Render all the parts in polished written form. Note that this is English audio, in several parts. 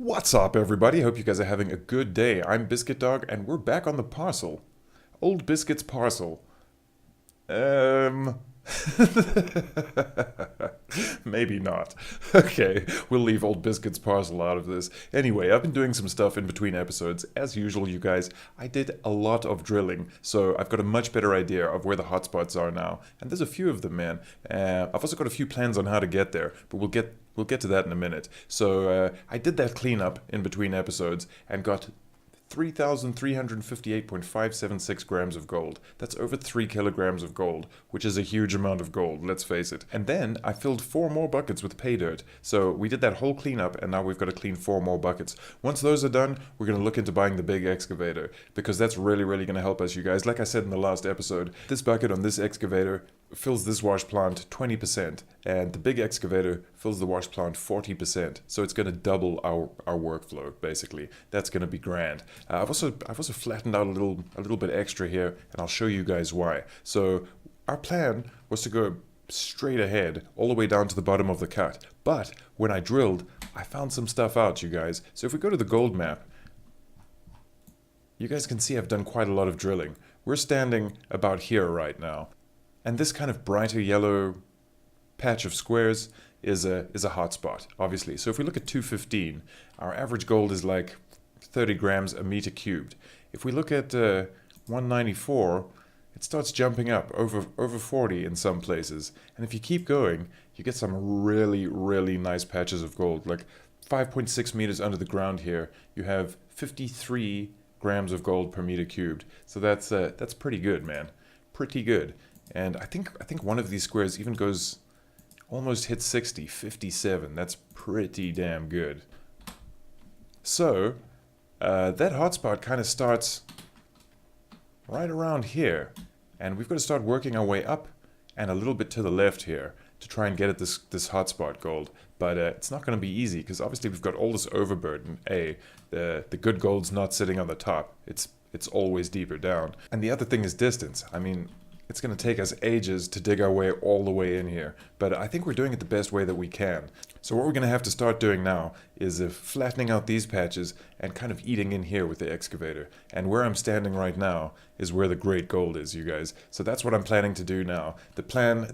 What's up, everybody? Hope you guys are having a good day. I'm Biscuit Dog, and we're back on the parcel. Old Biscuit's parcel. Maybe not. Okay, we'll leave Old Biscuit's parcel out of this. Anyway, I've been doing some stuff in between episodes. As usual, you guys, I did a lot of drilling, so I've got a much better idea of where the hotspots are now. And there's a few of them, man. I've also got a few plans on how to get there, but we'll get to that in a minute. So I did that cleanup in between episodes and got 3,358.576 grams of gold. That's over 3 kilograms of gold, which is a huge amount of gold, let's face it. And then I filled 4 more buckets with pay dirt. So we did that whole cleanup, and now we've got to clean 4 more buckets. Once those are done, we're going to look into buying the big excavator, because that's really going to help us, you guys. Like I said in the last episode, this bucket on this excavator fills this wash plant 20%, and the big excavator fills the wash plant 40%. So it's going to double our workflow, basically. That's going to be grand. I've also flattened out a little bit extra here, and I'll show you guys why. So our plan was to go straight ahead all the way down to the bottom of the cut. But when I drilled, I found some stuff out, you guys. So if we go to the gold map, you guys can see I've done quite a lot of drilling. We're standing about here right now. And this kind of brighter yellow patch of squares is a hotspot, obviously. So if we look at 215, our average gold is like 30 grams a meter cubed. If we look at 194, it starts jumping up over 40 in some places. And if you keep going, you get some really nice patches of gold. Like 5.6 meters under the ground here, you have 53 grams of gold per meter cubed. So that's pretty good, man. Pretty good. And I think one of these squares even goes, almost hit 60, 57. That's pretty damn good. So, that hotspot kind of starts right around here. And we've got to start working our way up and a little bit to the left here to try and get at this hotspot gold. But it's not going to be easy, because obviously we've got all this overburden. The good gold's not sitting on the top. It's always deeper down. And the other thing is distance. I mean, it's going to take us ages to dig our way all the way in here, but I think we're doing it the best way that we can. So what we're going to have to start doing now is flattening out these patches and kind of eating in here with the excavator. And where I'm standing right now is where the great gold is, you guys. So that's what I'm planning to do now. The plan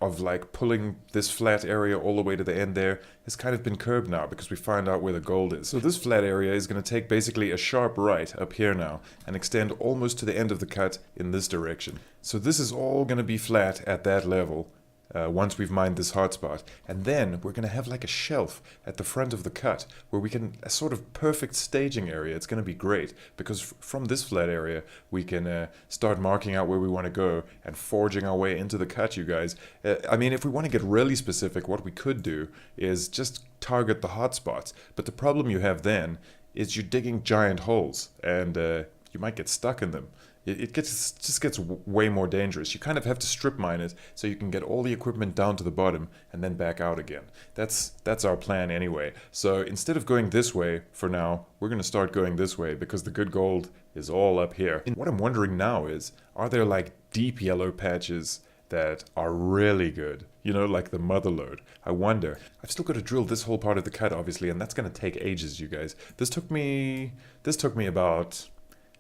of like pulling this flat area all the way to the end there has kind of been curbed now, because we find out where the gold is. So this flat area is going to take basically a sharp right up here now and extend almost to the end of the cut in this direction. So this is all going to be flat at that level. Once we've mined this hotspot. And then we're going to have like a shelf at the front of the cut where we can, a sort of perfect staging area. It's going to be great, because from this flat area we can start marking out where we want to go and forging our way into the cut, you guys. I mean, if we want to get really specific, what we could do is just target the hotspots. But the problem you have then is you're digging giant holes, and you might get stuck in them. It just gets way more dangerous. You kind of have to strip mine it so you can get all the equipment down to the bottom and then back out again. That's our plan anyway. So instead of going this way for now, we're going to start going this way, because the good gold is all up here. And what I'm wondering now is, are there like deep yellow patches that are really good? You know, like the mother lode. I wonder. I've still got to drill this whole part of the cut, obviously, and that's going to take ages, you guys. This took me about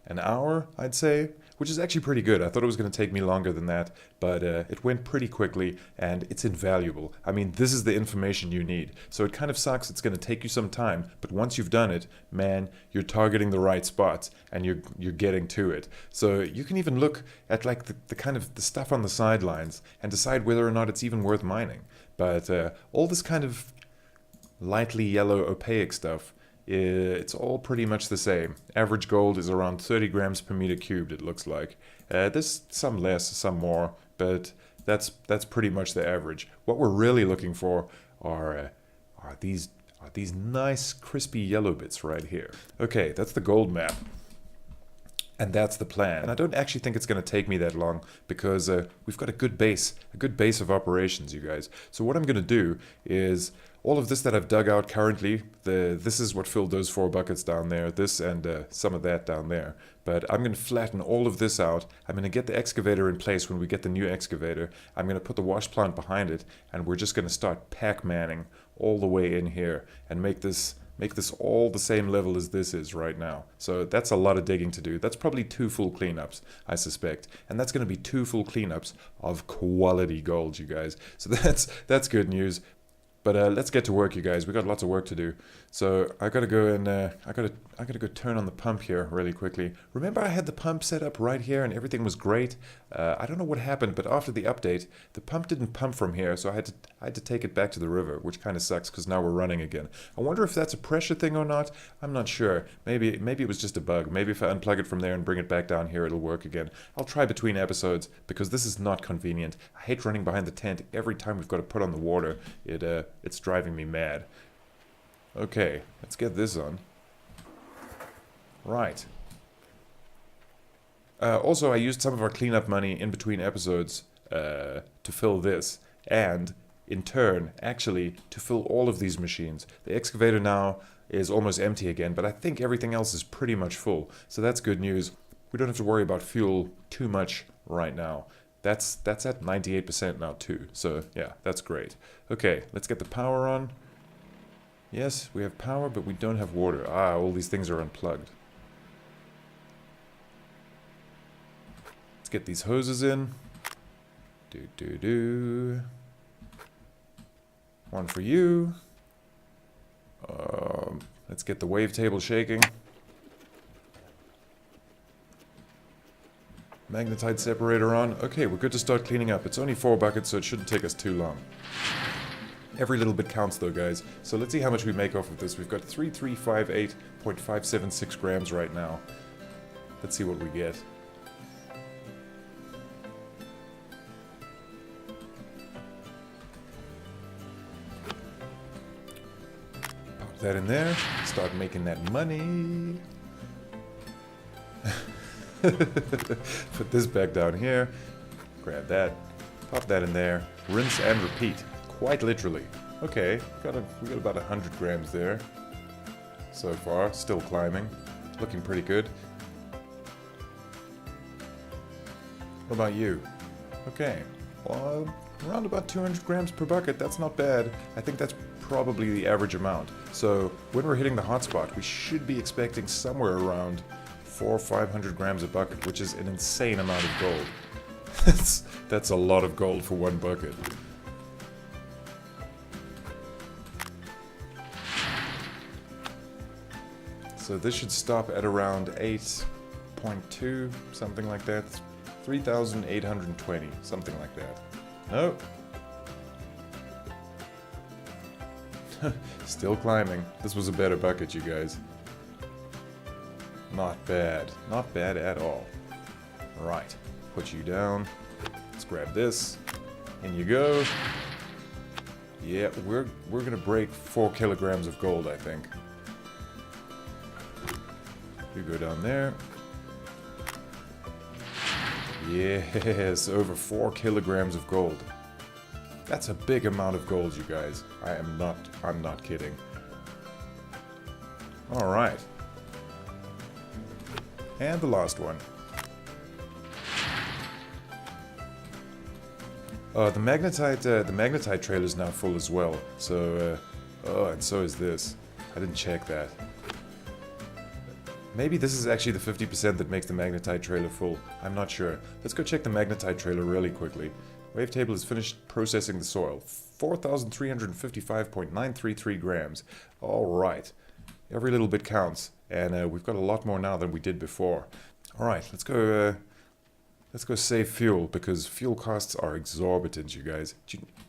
an hour, I'd say, which is actually pretty good. I thought it was going to take me longer than that, but it went pretty quickly, and it's invaluable. I mean, this is the information you need. So it kind of sucks. It's going to take you some time, but once you've done it, man, you're targeting the right spots, and you're getting to it. So you can even look at like the kind of the stuff on the sidelines and decide whether or not it's even worth mining. But all this kind of lightly yellow opaque stuff, it's all pretty much the same. Average gold is around 30 grams per meter cubed, it looks like. There's some less, some more, but that's pretty much the average. What we're really looking for are these nice crispy yellow bits right here. Okay, that's the gold map. And that's the plan. And I don't actually think it's going to take me that long, because we've got a good base of operations, you guys. So what I'm going to do is, all of this that I've dug out currently, this is what filled those 4 buckets down there, this and some of that down there. But I'm going to flatten all of this out. I'm going to get the excavator in place when we get the new excavator. I'm going to put the wash plant behind it, and we're just going to start Pac-Manning all the way in here and make this make this all the same level as this is right now. So that's a lot of digging to do. That's probably 2 full cleanups, I suspect. And that's going to be 2 full cleanups of quality gold, you guys. So that's good news. But let's get to work, you guys. We got lots of work to do. So I gotta go and I gotta go turn on the pump here really quickly. Remember, I had the pump set up right here and everything was great. I don't know what happened, but after the update, the pump didn't pump from here, so I had to take it back to the river, which kind of sucks because now we're running again. I wonder if that's a pressure thing or not. I'm not sure. Maybe it was just a bug. Maybe if I unplug it from there and bring it back down here, it'll work again. I'll try between episodes because this is not convenient. I hate running behind the tent every time we've got to put on the water. It's driving me mad. Okay, let's get this on. Right. Also, I used some of our cleanup money in between episodes to fill this, and in turn, actually, to fill all of these machines. The excavator now is almost empty again, but I think everything else is pretty much full, so that's good news. We don't have to worry about fuel too much right now. That's at 98% now too, so yeah, that's great. Okay, let's get the power on. Yes, we have power, but we don't have water. Ah, all these things are unplugged. Let's get these hoses in. Do. One for you. Let's get the wavetable shaking. Magnetite separator on. Okay, we're good to start cleaning up. It's only 4 buckets, so it shouldn't take us too long. Every little bit counts though, guys. So let's see how much we make off of this. We've got 3358.576 grams right now. Let's see what we get. Pop that in there. Start making that money. Put this back down here. Grab that. Pop that in there. Rinse and repeat. Quite literally. Okay, we got about 100 grams there. So far, still climbing. Looking pretty good. What about you? Okay, well, around about 200 grams per bucket. That's not bad. I think that's probably the average amount. So when we're hitting the hotspot, we should be expecting somewhere around 400 or 500 grams a bucket, which is an insane amount of gold. That's a lot of gold for one bucket. So this should stop at around 8.2, something like that. 3,820, something like that. Nope. Still climbing. This was a better bucket, you guys. Not bad. Not bad at all. Right. Put you down. Let's grab this. In you go. Yeah, we're gonna break 4 kilograms of gold, I think. You go down there. Yes, over 4 kilograms of gold. That's a big amount of gold, you guys. I'm not kidding. Alright. And the last one. The magnetite trailer is now full as well. So, oh, and so is this. I didn't check that. Maybe this is actually the 50% that makes the magnetite trailer full. I'm not sure. Let's go check the magnetite trailer really quickly. Wavetable has finished processing the soil. 4,355.933 grams. Alright. Every little bit counts. And we've got a lot more now than we did before. Alright, let's go save fuel, because fuel costs are exorbitant, you guys.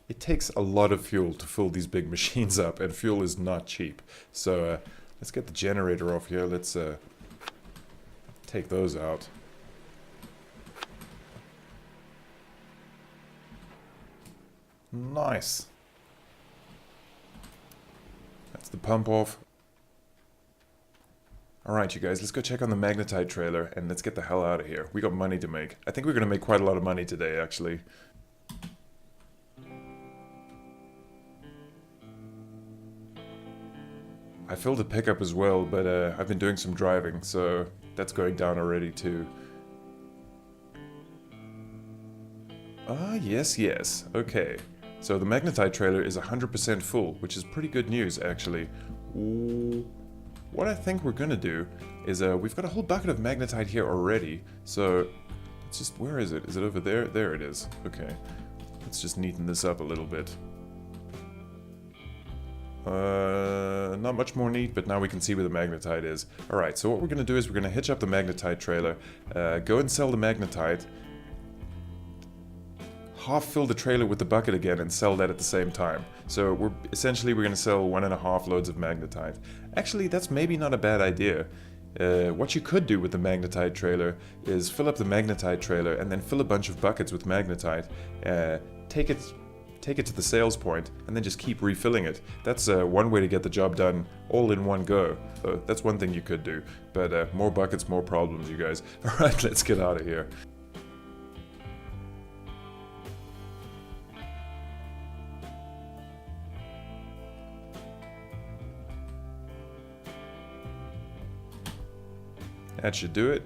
It takes a lot of fuel to fill these big machines up, and fuel is not cheap. So, let's get the generator off here. Let's take those out. Nice. That's the pump off. Alright, you guys, let's go check on the magnetite trailer and let's get the hell out of here. We got money to make. I think we're gonna make quite a lot of money today, actually. I filled a pickup as well, but I've been doing some driving, so that's going down already too. Ah, yes. Okay. So the magnetite trailer is 100% full, which is pretty good news, actually. What I think we're gonna do is, we've got a whole bucket of magnetite here already, so let's just, where is it? Is it over there? There it is. Okay. Let's just neaten this up a little bit. Not much more neat, but now we can see where the magnetite is. Alright, so what we're gonna do is we're gonna hitch up the magnetite trailer, go and sell the magnetite, half fill the trailer with the bucket again and sell that at the same time. So we're gonna sell 1.5 loads of magnetite. Actually, that's maybe not a bad idea. What you could do with the magnetite trailer is fill up the magnetite trailer and then fill a bunch of buckets with magnetite, take it to the sales point, and then just keep refilling it. That's one way to get the job done all in one go. So that's one thing you could do. But more buckets, more problems, you guys. Alright, let's get out of here. That should do it.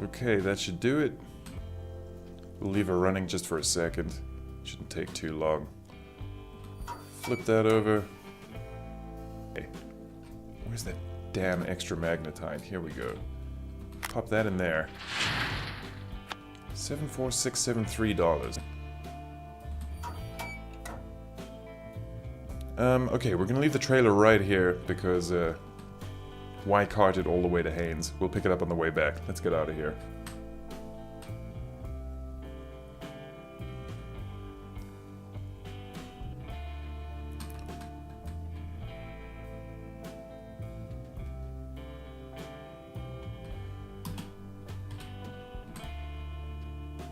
Okay, that should do it. We'll leave her running just for a second. Shouldn't take too long. Flip that over. Okay. Where's that damn extra magnetite? Here we go. Pop that in there. $74673. Okay, we're gonna leave the trailer right here because, why cart it all the way to Haynes? We'll pick it up on the way back. Let's get out of here.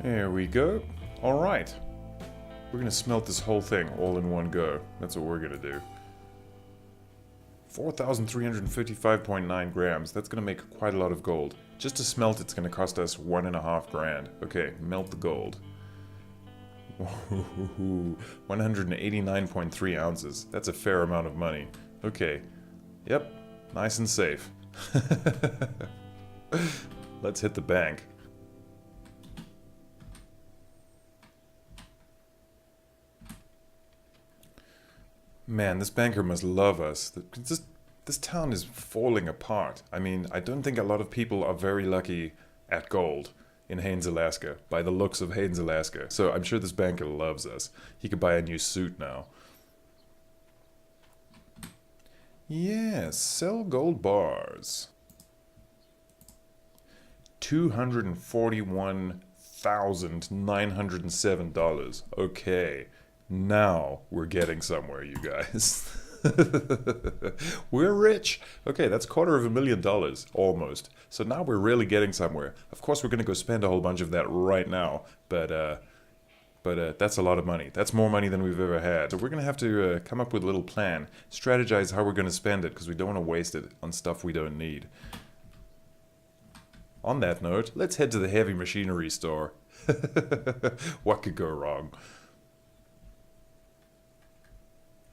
There we go. Alright. We're gonna smelt this whole thing all in one go. That's what we're gonna do. 4,355.9 grams. That's gonna make quite a lot of gold. Just to smelt it's gonna cost us 1.5 grand. Okay, melt the gold. 189.3 ounces. That's a fair amount of money. Okay. Yep. Nice and safe. Let's hit the bank. Man, this banker must love us. This town is falling apart. I mean, I don't think a lot of people are very lucky at gold in Haines, Alaska, by the looks of Haines, Alaska. So I'm sure this banker loves us. He could buy a new suit now. Yes, sell gold bars. $241,907. Okay. Now we're getting somewhere, you guys. We're rich. Okay, that's $250,000, almost. So now we're really getting somewhere. Of course, we're going to go spend a whole bunch of that right now, but that's a lot of money. That's more money than we've ever had. So we're going to have to come up with a little plan, strategize how we're going to spend it, because we don't want to waste it on stuff we don't need. On that note, let's head to the heavy machinery store. What could go wrong?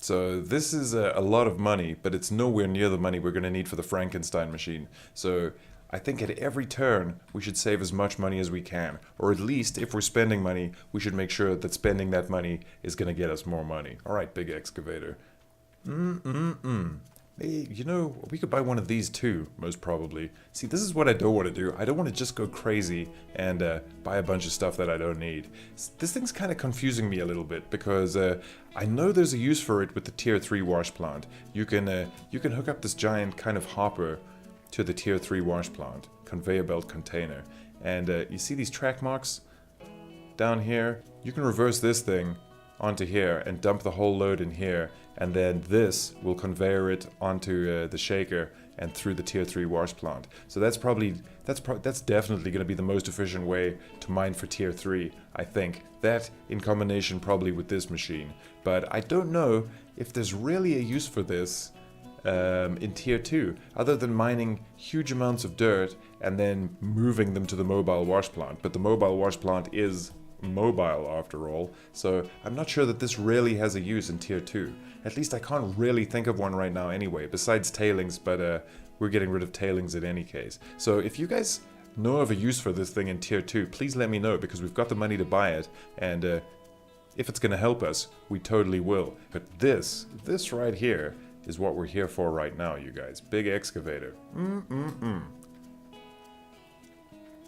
So this is a lot of money, but it's nowhere near the money we're going to need for the Frankenstein machine. So I think at every turn we should save as much money as we can. Or at least if we're spending money, we should make sure that spending that money is going to get us more money. Alright, big excavator. Hey, you know, we could buy one of these too, most probably. See, this is what I don't want to do. I don't want to just go crazy and buy a bunch of stuff that I don't need. This thing's kind of confusing me a little bit because I know there's a use for it with the Tier 3 wash plant. You can hook up this giant kind of hopper to the Tier 3 wash plant, conveyor belt container. And you see these track marks down here? You can reverse this thing onto here and dump the whole load in here, and then this will conveyor it onto the shaker and through the Tier 3 wash plant. So that's definitely going to be the most efficient way to mine for Tier 3, I think. That in combination probably with this machine. But I don't know if there's really a use for this in tier 2, other than mining huge amounts of dirt and then moving them to the mobile wash plant. But the mobile wash plant is mobile after all, so I'm not sure that this really has a use in tier 2. At least I can't really think of one right now anyway, besides tailings, but we're getting rid of tailings in any case. So if you guys know of a use for this thing in tier 2, please let me know, because we've got the money to buy it, and if it's gonna help us, we totally will. But this right here is what we're here for right now, you guys. Big excavator.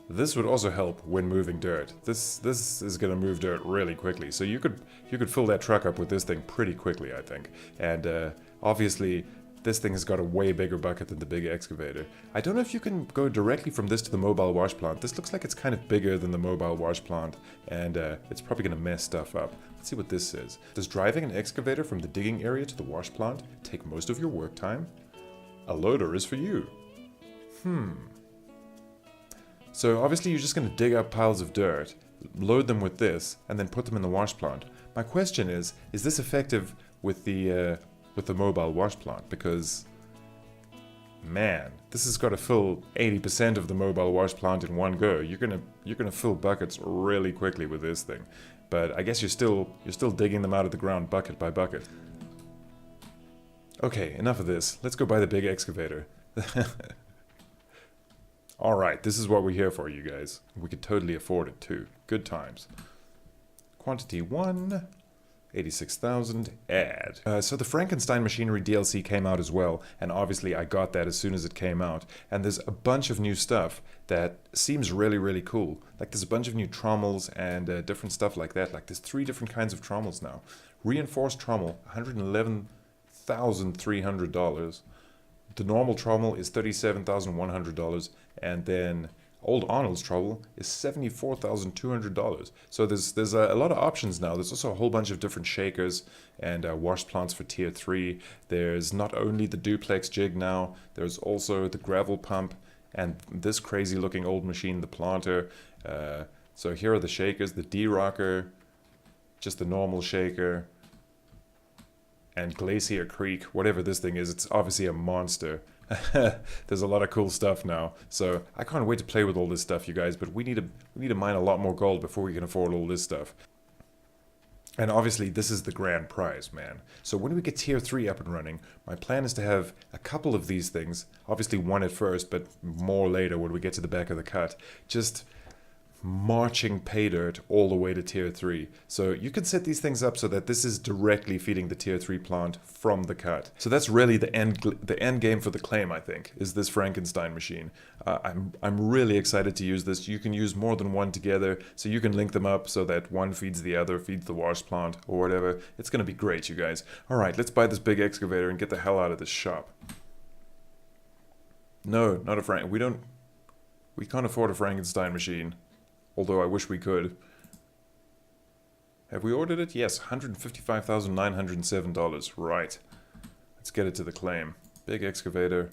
This would also help when moving dirt. This is gonna move dirt really quickly, so you could fill that truck up with this thing pretty quickly, I think. And obviously, this thing has got a way bigger bucket than the big excavator. I don't know if you can go directly from this to the mobile wash plant. This looks like it's kind of bigger than the mobile wash plant, and it's probably gonna mess stuff up. Let's see what this says. Does driving an excavator from the digging area to the wash plant take most of your work time? A loader is for you. So obviously you're just going to dig up piles of dirt, load them with this, and then put them in the wash plant. My question is this effective with the mobile wash plant? Because, man, this has got to fill 80% of the mobile wash plant in one go. You're gonna fill buckets really quickly with this thing. But I guess you're still digging them out of the ground bucket by bucket. Okay, enough of this. Let's go buy the big excavator. Alright, this is what we're here for, you guys. We could totally afford it, too. Good times. Quantity 1, 86,000, add. So the Frankenstein Machinery DLC came out as well, and obviously I got that as soon as it came out. And there's a bunch of new stuff that seems really, really cool. Like there's a bunch of new trommels and different stuff like that. Like there's 3 different kinds of trommels now. Reinforced trommel, $111,300. The normal trommel is $37,100, and then Old Arnold's trommel is $74,200. So there's a lot of options now. There's also a whole bunch of different shakers and wash plants for tier 3. There's not only the duplex jig now, there's also the gravel pump and this crazy looking old machine, the planter. So here are the shakers, the D-rocker, just the normal shaker, and Glacier Creek, whatever this thing is. It's obviously a monster. There's a lot of cool stuff now, so I can't wait to play with all this stuff, you guys. But we need to mine a lot more gold before we can afford all this stuff. And obviously, this is the grand prize, man. So when we get tier 3 up and running, my plan is to have a couple of these things. Obviously, one at first, but more later when we get to the back of the cut. Just marching pay dirt all the way to tier 3. So you can set these things up so that this is directly feeding the tier 3 plant from the cut. So that's really the end game for the claim, I think, is this Frankenstein machine. I'm really excited to use this. You can use more than one together, so you can link them up so that one feeds the other, feeds the wash plant or whatever. It's gonna be great, you guys. Alright, let's buy this big excavator and get the hell out of this shop. No, not a we can't afford a Frankenstein machine. Although I wish we could. Have we ordered it? Yes, $155,907. Right. Let's get it to the claim. Big excavator.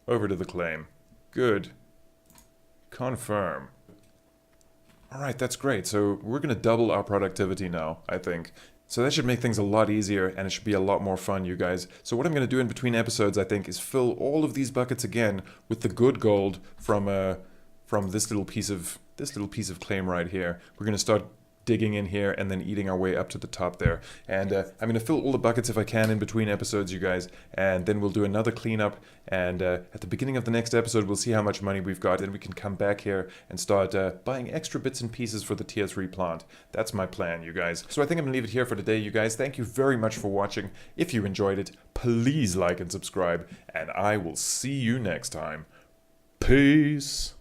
Over to the claim. Good. Confirm. Alright, that's great. So we're going to double our productivity now, I think. So that should make things a lot easier, and it should be a lot more fun, you guys. So what I'm going to do in between episodes, I think, is fill all of these buckets again with the good gold from this little piece of claim right here. We're going to start digging in here and then eating our way up to the top there. And I'm going to fill all the buckets if I can in between episodes, you guys. And then we'll do another cleanup. And at the beginning of the next episode, we'll see how much money we've got. And we can come back here and start buying extra bits and pieces for the tier 3 plant. That's my plan, you guys. So I think I'm going to leave it here for today, you guys. Thank you very much for watching. If you enjoyed it, please like and subscribe. And I will see you next time. Peace.